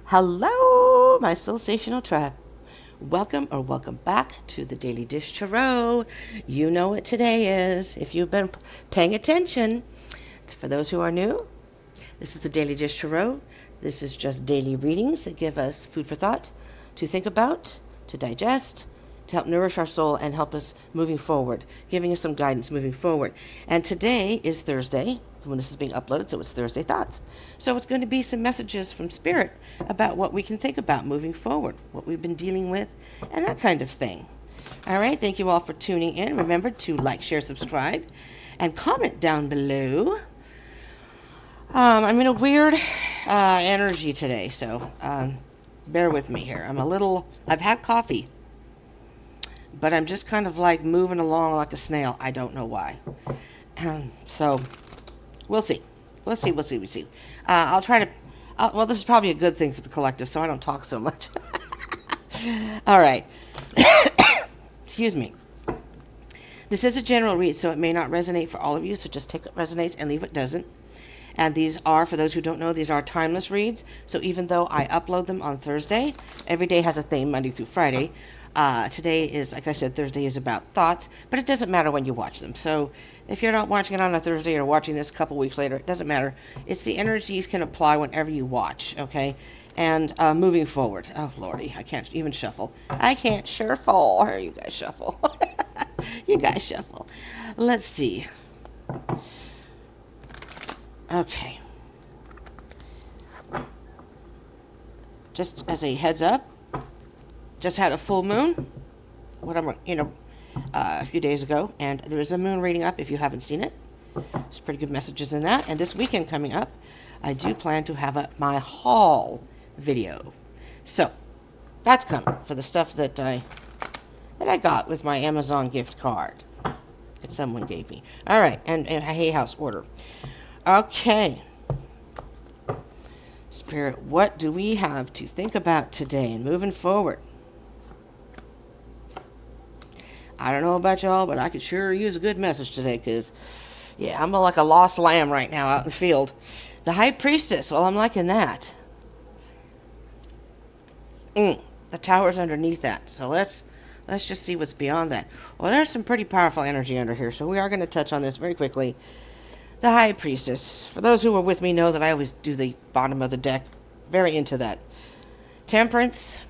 Hello, my sensational tribe. Welcome back to the Daily Dish Tarot. You know what today is. If you've been paying attention, for those who are new, this is the Daily Dish Tarot. This is just daily readings that give us food for thought, to think about, to digest, to help nourish our soul and help us moving forward, giving us some guidance moving forward. And today is Thursday, when this is being uploaded, so it's Thursday Thoughts. So it's going to be some messages from Spirit about what we can think about moving forward, what we've been dealing with, and that kind of thing. All right, thank you all for tuning in. Remember to like, share, subscribe, and comment down below. I'm in a weird energy today, so bear with me here. I've had coffee, but I'm just kind of like moving along like a snail. I don't know why. So we'll see. We'll see. I'll try to, well, this is probably a good thing for the collective, so I don't talk so much. All right. Excuse me. This is a general read, so it may not resonate for all of you, so just take what resonates and leave what doesn't. And these are, for those who don't know, these are timeless reads. So even though I upload them on Thursday, every day has a theme, Monday through Friday. Today is, like I said, Thursday is about thoughts, but it doesn't matter when you watch them. So if you're not watching it on a Thursday or watching this a couple weeks later, it doesn't matter. It's the energies can apply whenever you watch, okay? And moving forward. Oh, Lordy, I can't even shuffle. I can't shuffle. Here, you guys shuffle. You guys shuffle. Let's see. Okay. Just as a heads up, just had a full moon, a few days ago, and there is a moon reading up if you haven't seen it. There's pretty good messages in that. And this weekend coming up, I do plan to have my haul video. So that's coming for the stuff that I got with my Amazon gift card that someone gave me. All right, and a Hay House order. Okay. Spirit, what do we have to think about today and moving forward? I don't know about y'all, but I could sure use a good message today because, yeah, I'm like a lost lamb right now out in the field. The High Priestess, well, I'm liking that. The Tower's underneath that, so let's just see what's beyond that. Well, there's some pretty powerful energy under here, so we are going to touch on this very quickly. The High Priestess. For those who were with me know that I always do the bottom of the deck. Very into that. Temperance.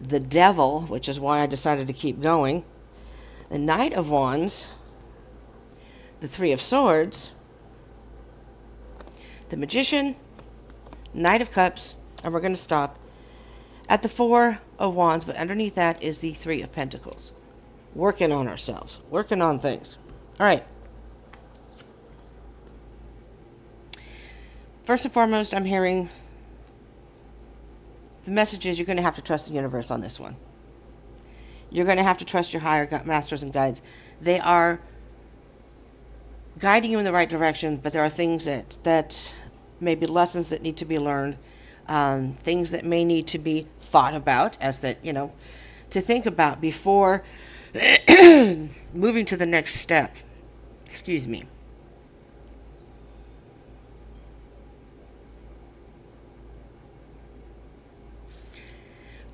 The Devil, which is why I decided to keep going. The Knight of Wands. The Three of Swords. The Magician. Knight of Cups. And we're going to stop at the Four of Wands, but underneath that is the Three of Pentacles. Working on ourselves. Working on things. All right. First and foremost, I'm hearing the message is you're going to have to trust the universe on this one. You're going to have to trust your higher masters and guides. They are guiding you in the right direction, but there are things that may be lessons that need to be learned, things that may need to be thought about, to think about before moving to the next step. Excuse me.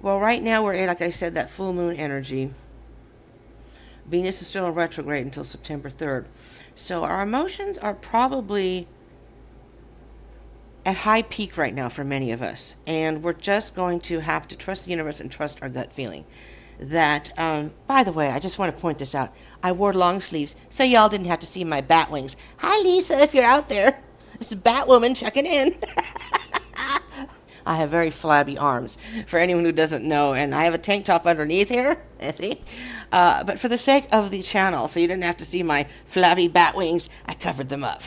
Well, right now we're in, like I said, that full moon energy. Venus is still in retrograde until September 3rd. So our emotions are probably at high peak right now for many of us. And we're just going to have to trust the universe and trust our gut feeling. That, by the way, I just want to point this out. I wore long sleeves, so y'all didn't have to see my bat wings. Hi, Lisa, if you're out there. This is Batwoman checking in. I have very flabby arms, for anyone who doesn't know, and I have a tank top underneath here, see? But for the sake of the channel, so you didn't have to see my flabby bat wings, I covered them up.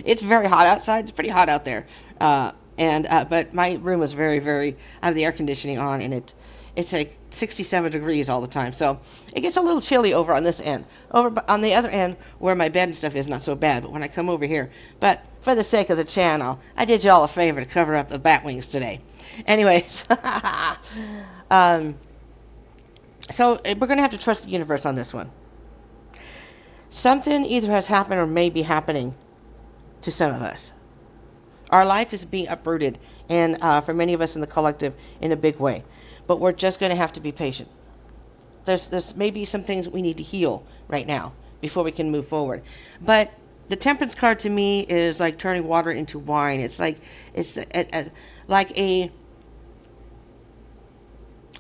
It's very hot outside. It's pretty hot out there. But my room is very, very, I have the air conditioning on, and it's like 67 degrees all the time, so it gets a little chilly over on this end. Over on the other end, where my bed and stuff is, not so bad, but when I come over here. But for the sake of the channel, I did y'all a favor to cover up the bat wings today. Anyways, so we're going to have to trust the universe on this one. Something either has happened or may be happening to some of us. Our life is being uprooted, and for many of us in the collective, in a big way. But we're just going to have to be patient. There's maybe some things we need to heal right now before we can move forward. But the Temperance card to me is like turning water into wine. It's like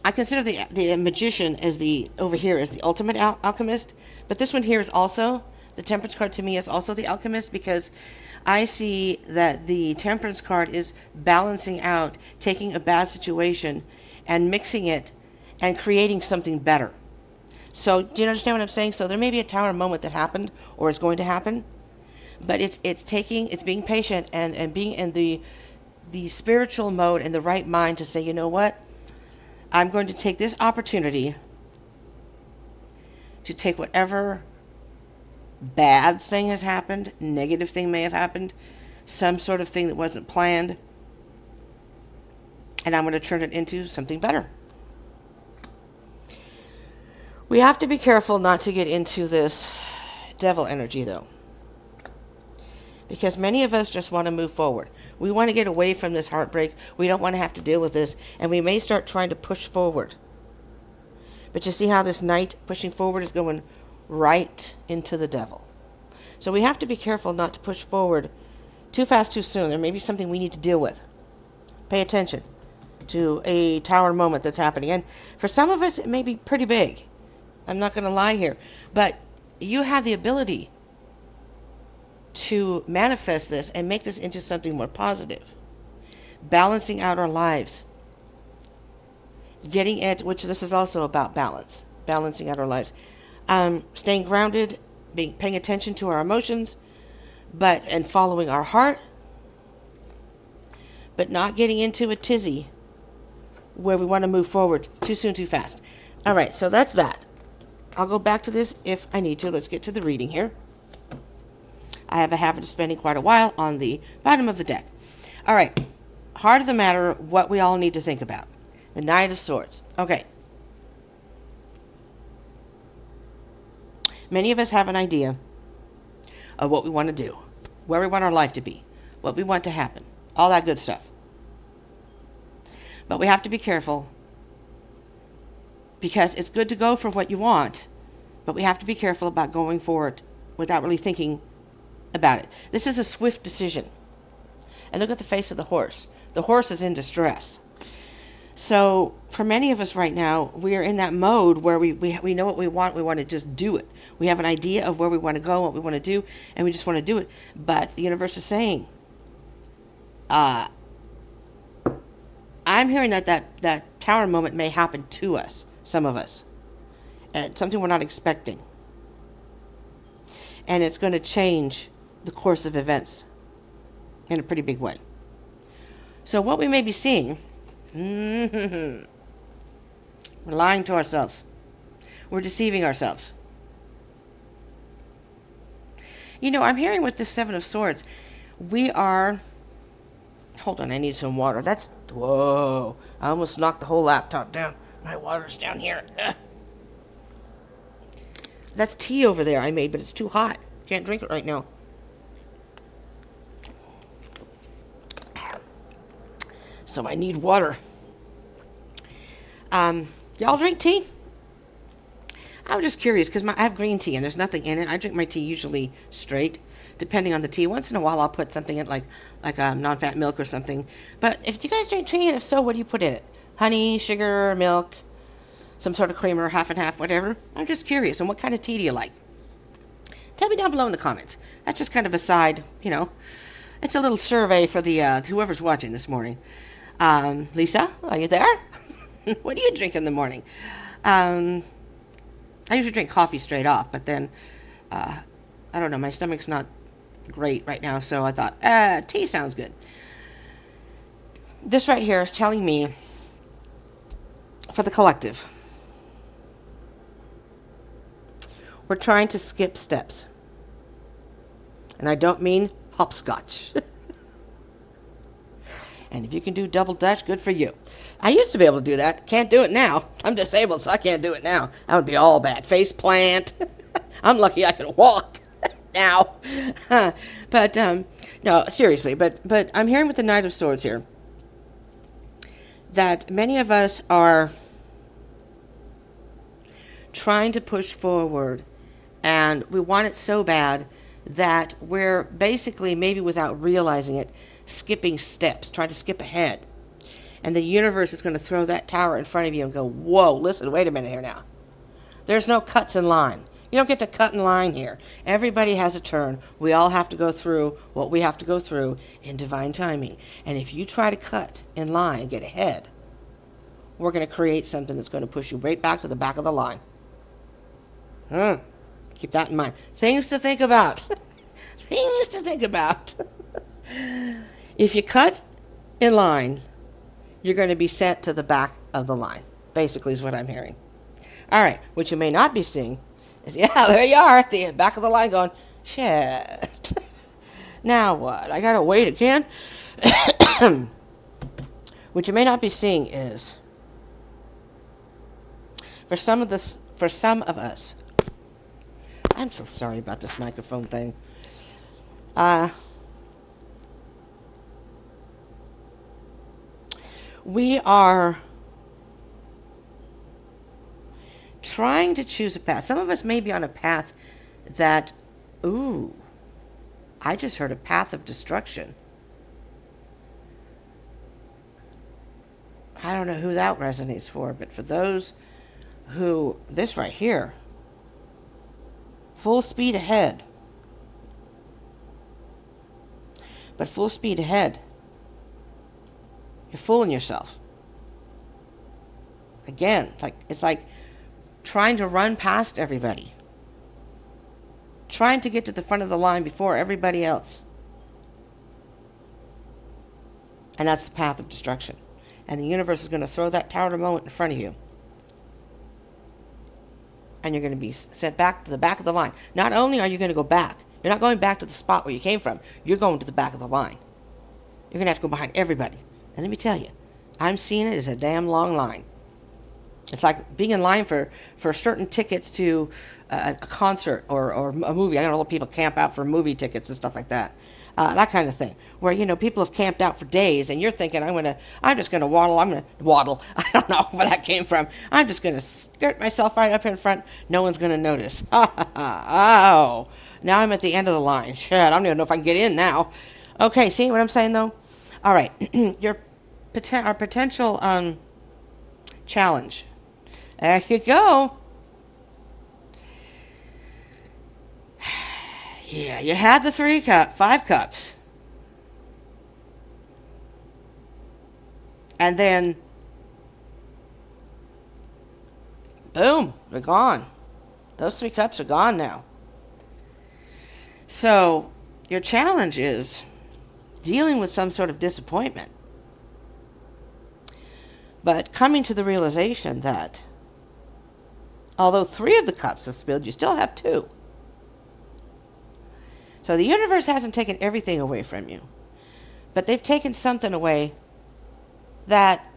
I consider the magician as over here as the ultimate alchemist, but this one here is also, the Temperance card to me is also the alchemist, because I see that the Temperance card is balancing out, taking a bad situation and mixing it and creating something better. So do you understand what I'm saying? So there may be a tower moment that happened or is going to happen, but it's being patient and being in the spiritual mode and the right mind to say, you know what? I'm going to take this opportunity to take whatever bad thing has happened, negative thing may have happened, some sort of thing that wasn't planned, and I'm going to turn it into something better. We have to be careful not to get into this devil energy, though, because many of us just want to move forward. We want to get away from this heartbreak. We don't want to have to deal with this, and we may start trying to push forward. But you see how this knight pushing forward is going right into the devil. So we have to be careful not to push forward too fast, too soon. There may be something we need to deal with. Pay attention to a tower moment that's happening. And for some of us, it may be pretty big. I'm not going to lie here. But you have the ability to manifest this and make this into something more positive. Balancing out our lives. Getting it, which this is also about balance. Balancing out our lives. Staying grounded, paying attention to our emotions, and following our heart, but not getting into a tizzy where we want to move forward too soon, too fast. All right, so that's that. I'll go back to this if I need to. Let's get to the reading here. I have a habit of spending quite a while on the bottom of the deck. All right, heart of the matter, what we all need to think about. The Knight of Swords. Okay. Many of us have an idea of what we want to do, where we want our life to be, what we want to happen, all that good stuff. But we have to be careful, because it's good to go for what you want, but we have to be careful about going for it without really thinking about it. This is a swift decision. And look at the face of the horse. The horse is in distress. So for many of us right now, we are in that mode where we know what we want to just do it. We have an idea of where we want to go, what we want to do, and we just want to do it. But the universe is saying, I'm hearing that tower moment may happen to us, some of us, and something we're not expecting. And it's going to change the course of events in a pretty big way. So what we may be seeing, we're lying to ourselves. We're deceiving ourselves. You know, I'm hearing with the Seven of Swords, we are... Hold on, I need some water. Whoa. I almost knocked the whole laptop down. My water's down here. Ugh. That's tea over there I made, but it's too hot. Can't drink it right now. So I need water. Y'all drink tea? I was just curious because I have green tea and there's nothing in it. I drink my tea usually straight, depending on the tea. Once in a while I'll put something in like non-fat milk or something. But if you guys drink tea, and if so, what do you put in it? Honey, sugar, milk, some sort of creamer, half and half, whatever. I'm just curious. And what kind of tea do you like? Tell me down below in the comments. That's just kind of a side, It's a little survey for the whoever's watching this morning. Lisa, are you there? What do you drink in the morning? I usually drink coffee straight off, but then, I don't know, my stomach's not great right now, so I thought, tea sounds good. This right here is telling me, for the collective, we're trying to skip steps. And I don't mean hopscotch. And if you can do double dutch, good for you. I used to be able to do that. Can't do it now. I'm disabled, so I can't do it now. That would be all bad. Face plant. I'm lucky I can walk now. But No, seriously, but I'm hearing with the Knight of Swords here that many of us are trying to push forward, and we want it so bad that we're basically, maybe without realizing it, skipping steps, trying to skip ahead. And the universe is going to throw that tower in front of you and go, whoa, listen, wait a minute here now. There's no cuts in line. You don't get to cut in line here. Everybody has a turn. We all have to go through what we have to go through in divine timing. And if you try to cut in line and get ahead, we're going to create something that's going to push you right back to the back of the line. Keep that in mind. Things to think about. Things to think about. If you cut in line, you're going to be sent to the back of the line, basically is what I'm hearing. All right, what you may not be seeing is, yeah, there you are at the back of the line going, shit. Now what? I got to wait again? What you may not be seeing is, for some of us, I'm so sorry about this microphone thing. We are trying to choose a path. Some of us may be on a path that, I just heard a path of destruction. I don't know who that resonates for, but for those who, this right here, full speed ahead. But full speed ahead, you're fooling yourself. Again, it's like trying to run past everybody. Trying to get to the front of the line before everybody else. And that's the path of destruction. And the universe is going to throw that tower moment in front of you. And you're going to be sent back to the back of the line. Not only are you going to go back, you're not going back to the spot where you came from. You're going to the back of the line. You're going to have to go behind everybody. And let me tell you, I'm seeing it as a damn long line. It's like being in line for certain tickets to a concert or a movie. I know a lot of people camp out for movie tickets and stuff like that. That kind of thing. Where, people have camped out for days and you're thinking, I'm just going to waddle. I don't know where that came from. I'm just going to skirt myself right up in front. No one's going to notice. Oh, now I'm at the end of the line. Shit, I don't even know if I can get in now. Okay, see what I'm saying though? All right, our potential challenge. There you go. Yeah, you had the 5 cups. And then, boom, they're gone. Those 3 cups are gone now. So, your challenge is dealing with some sort of disappointment. But coming to the realization that although 3 of the cups have spilled, you still have 2. So the universe hasn't taken everything away from you. But they've taken something away that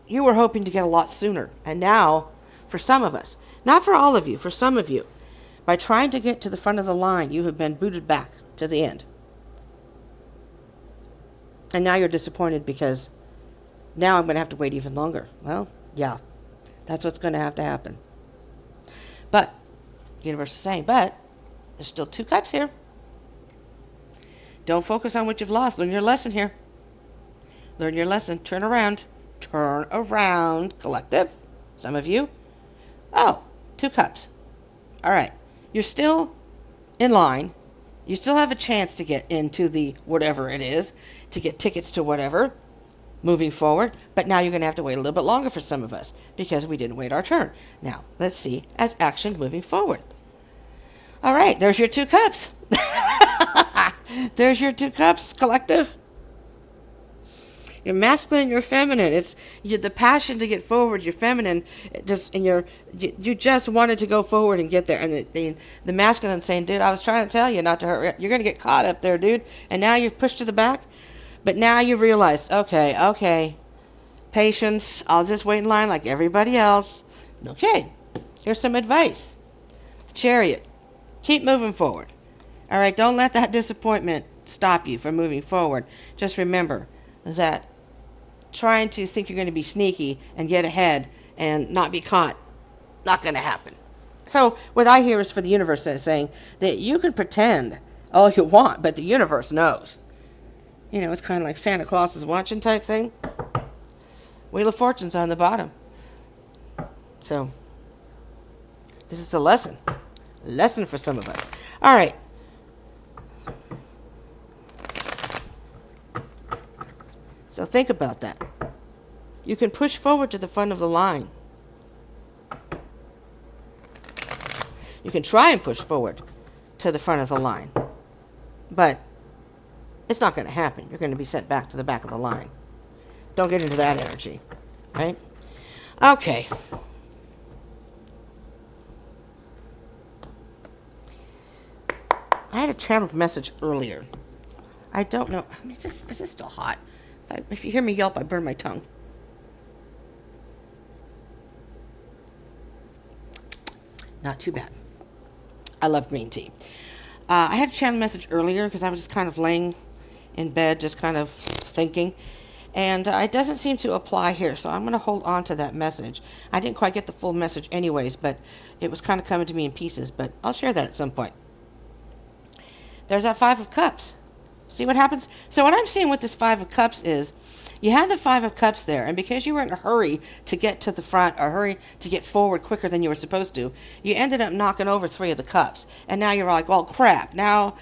you were hoping to get a lot sooner. And now, for some of us, not for all of you, for some of you, by trying to get to the front of the line, you have been booted back to the end. And now you're disappointed because now I'm going to have to wait even longer. Well, yeah, that's what's going to have to happen. But, the universe is saying, but there's still 2 cups here. Don't focus on what you've lost. Learn your lesson here. Learn your lesson. Turn around. Turn around, collective. Some of you. Oh, 2 cups. All right. You're still in line. You still have a chance to get into the whatever it is, to get tickets to whatever, moving forward. But now you're going to have to wait a little bit longer for some of us because we didn't wait our turn. Now, let's see as action moving forward. All right, there's your 2 cups. There's your 2 cups, collective. You're masculine, you're feminine. It's the passion to get forward. You're feminine, you just wanted to go forward and get there. And the masculine saying, "Dude, I was trying to tell you not to hurt. You're gonna get caught up there, dude." And now you're pushed to the back. But now you realize, okay, patience. I'll just wait in line like everybody else. Okay, here's some advice. Chariot, keep moving forward. All right, don't let that disappointment stop you from moving forward. Just remember that trying to think you're going to be sneaky and get ahead and not be caught, not going to happen. So what I hear is for the universe is saying that you can pretend all you want, but the universe knows. You know, it's kind of like Santa Claus is watching type thing. Wheel of Fortune's on the bottom. So this is a lesson. Lesson for some of us. All right. So think about that. You can push forward to the front of the line. You can try and push forward to the front of the line. But it's not going to happen. You're going to be sent back to the back of the line. Don't get into that energy. Right? Okay. I had a channeled message earlier. I don't know. I mean, is this still hot? If you hear me yelp, I burn my tongue. Not too bad. I love green tea. I had a channel message earlier because I was just kind of laying in bed, just kind of thinking. And it doesn't seem to apply here, so I'm going to hold on to that message. I didn't quite get the full message anyways, but it was kind of coming to me in pieces. But I'll share that at some point. There's that Five of Cups. See what happens? So what I'm seeing with this Five of Cups is you had the Five of Cups there, and because you were in a hurry to get to the front or hurry to get forward quicker than you were supposed to, you ended up knocking over Three of the Cups. And now you're like, well, crap. Now,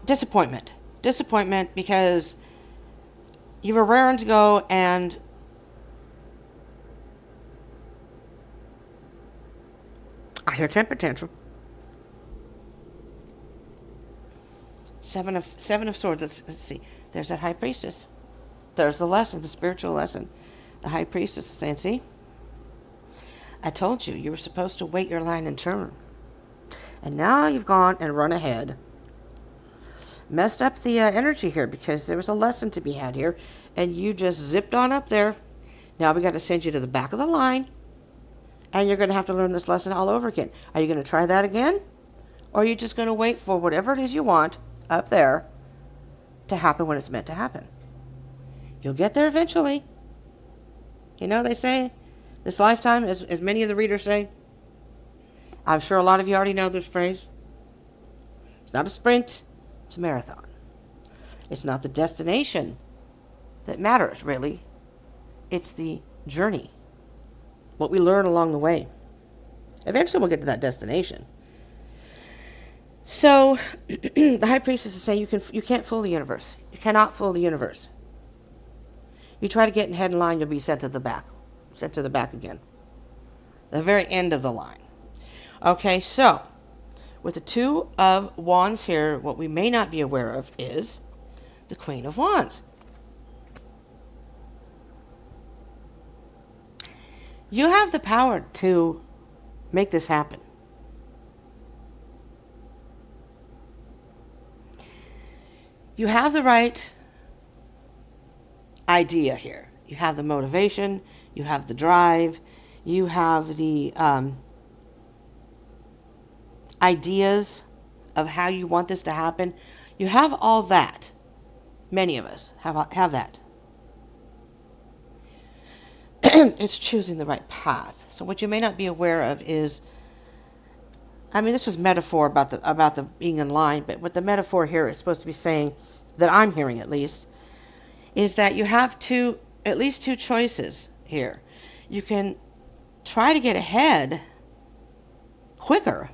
disappointment. Disappointment because you were raring to go and I hear temper tantrum. Seven of Swords. Let's see. There's that High Priestess. There's the lesson, the spiritual lesson. The High Priestess is saying, see, I told you were supposed to wait your line and turn. And now you've gone and run ahead. Messed up the energy here because there was a lesson to be had here. And you just zipped on up there. Now we got to send you to the back of the line. And you're going to have to learn this lesson all over again. Are you going to try that again? Or are you just going to wait for whatever it is you want up there to happen when it's meant to happen? You'll get there eventually. You know, they say, this lifetime, as many of the readers say, I'm sure a lot of you already know this phrase. It's not a sprint, it's a marathon. It's not the destination that matters, really. It's the journey, what we learn along the way. Eventually we'll get to that destination. So, the High Priestess is saying you can't fool the universe. You cannot fool the universe. You try to get in head in line, you'll be sent to the back. Sent to the back again. The very end of the line. Okay, so, with the Two of Wands here, what we may not be aware of is the Queen of Wands. You have the power to make this happen. You have the right idea here. You have the motivation. You have the drive. You have the ideas of how you want this to happen. You have all that. Many of us have that. It's choosing the right path. So what you may not be aware of is, I mean, this was metaphor about the being in line, but what the metaphor here is supposed to be saying, that I'm hearing at least, is that you have at least two choices here. You can try to get ahead quicker,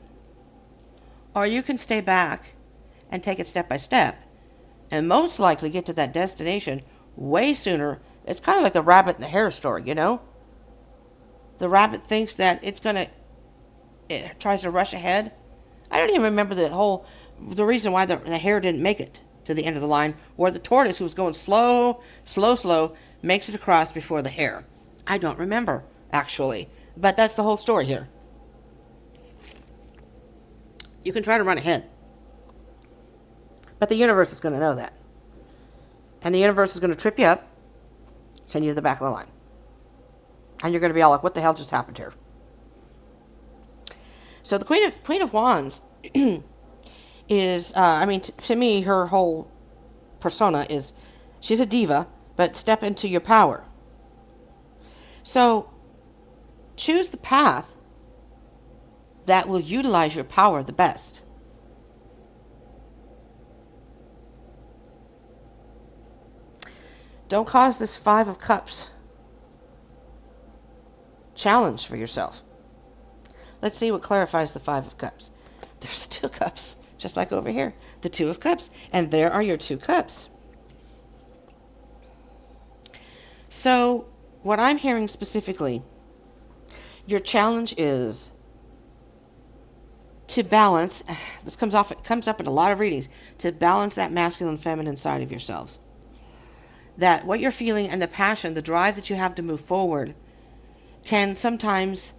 or you can stay back and take it step by step, and most likely get to that destination way sooner. It's kind of like the rabbit and the hare story, you know? The rabbit thinks that it tries to rush ahead. I don't even remember the reason why the hare didn't make it to the end of the line, or the tortoise, who was going slow, makes it across before the hare. I don't remember, actually. But that's the whole story here. You can try to run ahead. But the universe is going to know that. And the universe is going to trip you up, send you to the back of the line. And you're going to be all like, what the hell just happened here? So the Queen of Wands is, to me, her whole persona is she's a diva, but step into your power. So choose the path that will utilize your power the best. Don't cause this Five of Cups challenge for yourself. Let's see what clarifies the Five of Cups. There's the Two of Cups, just like over here. The Two of Cups. And there are your two cups. So, what I'm hearing specifically, your challenge is to balance, it comes up in a lot of readings, to balance that masculine and feminine side of yourselves. That what you're feeling and the passion, the drive that you have to move forward can sometimes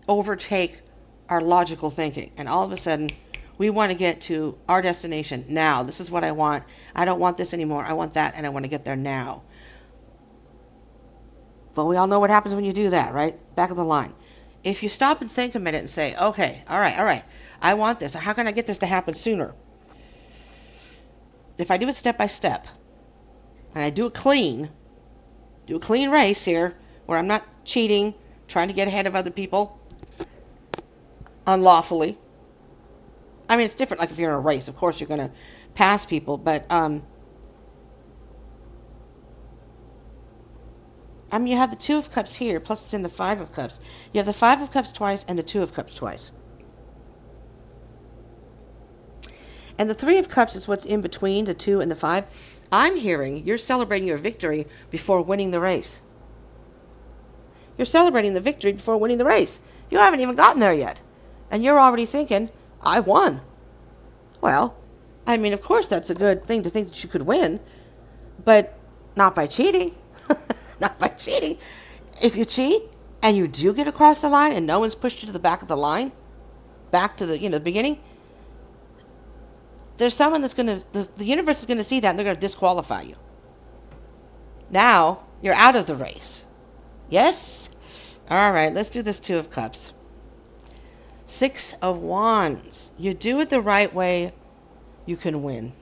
overtake our logical thinking. And all of a sudden, we want to get to our destination now. This is what I want. I don't want this anymore. I want that, and I want to get there now. But we all know what happens when you do that, right? Back of the line. If you stop and think a minute and say, okay, all right, I want this. How can I get this to happen sooner? If I do it step by step, and I do a clean race here, where I'm not cheating, trying to get ahead of other people unlawfully. I mean, it's different, like if you're in a race, of course you're going to pass people, but, you have the Two of Cups here, plus it's in the Five of Cups. You have the Five of Cups twice and the Two of Cups twice. And the Three of Cups is what's in between the 2 and the 5. I'm hearing you're celebrating your victory before winning the race. You're celebrating the victory before winning the race. You haven't even gotten there yet. And you're already thinking, I won. Well, of course that's a good thing to think that you could win, but not by cheating. Not by cheating. If you cheat and you do get across the line and no one's pushed you to the back of the line, back to the beginning, there's someone that's the universe is going to see that and they're going to disqualify you. Now, you're out of the race. Yes? All right, let's do this Two of Cups. Six of Wands. You do it the right way, you can win.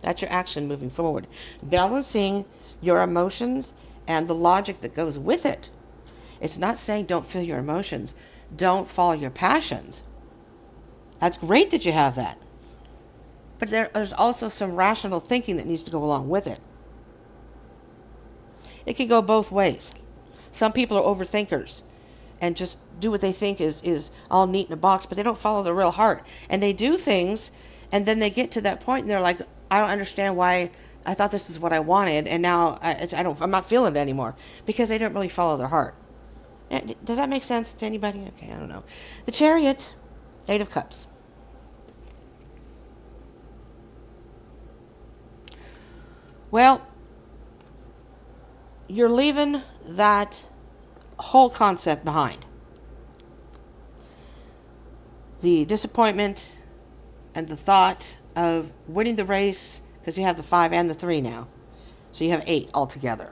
That's your action moving forward. Balancing your emotions and the logic that goes with it. It's not saying don't feel your emotions. Don't follow your passions. That's great that you have that. But there's also some rational thinking that needs to go along with it. It can go both ways. Some people are overthinkers and just do what they think is all neat in a box, but they don't follow their real heart. And they do things, and then they get to that point and they're like, I don't understand why I thought this is what I wanted, and now I'm not feeling it anymore, because they don't really follow their heart. Does that make sense to anybody? Okay, I don't know. The Chariot, Eight of Cups. Well, you're leaving that whole concept behind. The disappointment and the thought of winning the race, because you have the 5 and the 3 now. So you have 8 altogether.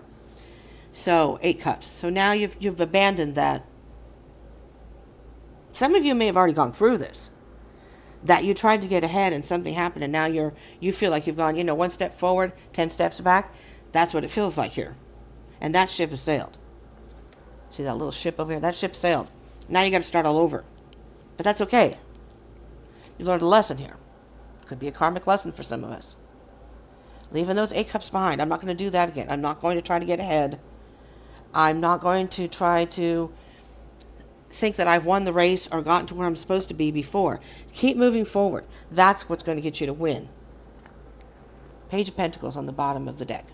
So 8 cups. So now you've abandoned that. Some of you may have already gone through this. That you tried to get ahead and something happened, and now you feel like you've gone, 1 step forward, 10 steps back. That's what it feels like here. And that ship has sailed. See that little ship over here? That ship sailed. Now you got to start all over. But that's okay. You learned a lesson here. Could be a karmic lesson for some of us. Leaving those 8 cups behind. I'm not going to do that again. I'm not going to try to get ahead. I'm not going to try to think that I've won the race or gotten to where I'm supposed to be before. Keep moving forward. That's what's going to get you to win. Page of Pentacles on the bottom of the deck.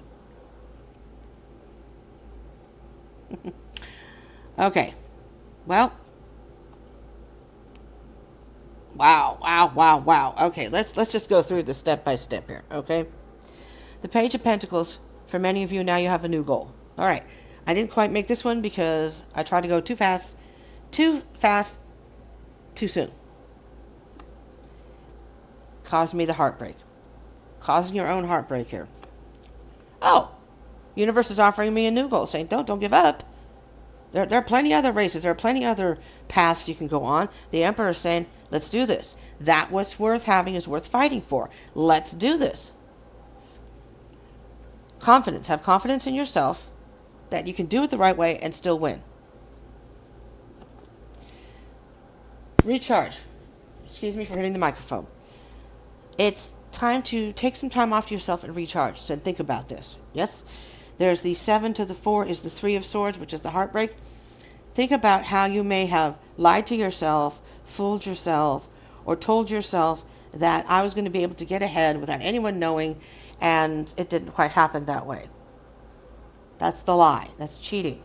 Okay. Well. Wow. Okay, let's just go through this step by step here, okay? The Page of Pentacles, for many of you, now you have a new goal. All right. I didn't quite make this one because I tried to go too fast, too soon. Caused me the heartbreak. Causing your own heartbreak here. Oh, universe is offering me a new goal, saying, don't give up. There are plenty other races. There are plenty other paths you can go on. The Emperor is saying, Let's do this. That what's worth having is worth fighting for. Let's do this. Confidence. Have confidence in yourself that you can do it the right way and still win. Recharge. Excuse me for hitting the microphone. It's time to take some time off yourself and recharge. So think about this. Yes? There's the 7 to the 4 is the 3 of swords, which is the heartbreak. Think about how you may have lied to yourself, fooled yourself, or told yourself that I was going to be able to get ahead without anyone knowing, and it didn't quite happen that way. That's the lie. That's cheating.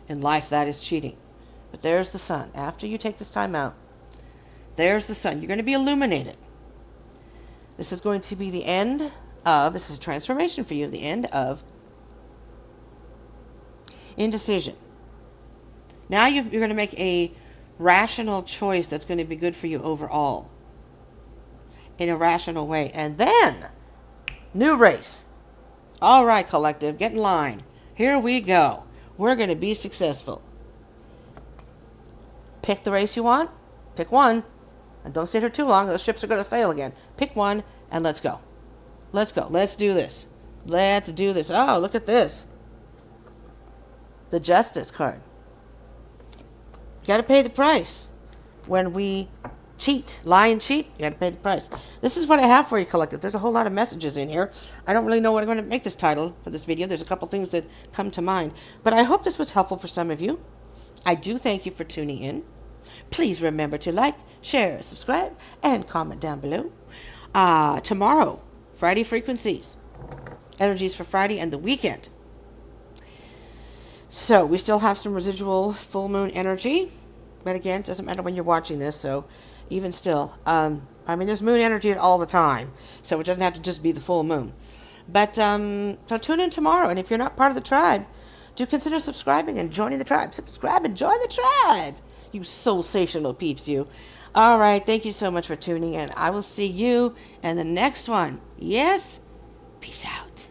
In life, that is cheating. But there's the sun. After you take this time out, there's the sun. You're going to be illuminated. This is going to be the end of, this is a transformation for you, the end of indecision. Now you're going to make a rational choice that's going to be good for you overall in a rational way. And then, new race. All right, collective, get in line. Here we go. We're going to be successful. Pick the race you want. Pick one. And don't sit here too long. Those ships are going to sail again. Pick one and let's go. Let's go. Let's do this. Let's do this. Oh, look at this. The Justice card. You got to pay the price. When we cheat, lie and cheat, you got to pay the price. This is what I have for you, collective. There's a whole lot of messages in here. I don't really know what I'm going to make this title for this video. There's a couple things that come to mind. But I hope this was helpful for some of you. I do thank you for tuning in. Please remember to like, share, subscribe, and comment down below. Tomorrow, Friday frequencies. Energies for Friday and the weekend. So, we still have some residual full moon energy. But again, it doesn't matter when you're watching this, so even still. There's moon energy all the time. So, it doesn't have to just be the full moon. But, so tune in tomorrow. And if you're not part of the tribe, do consider subscribing and joining the tribe. Subscribe and join the tribe. You sensational peeps, you. All right, thank you so much for tuning in. I will see you in the next one. Yes? Peace out.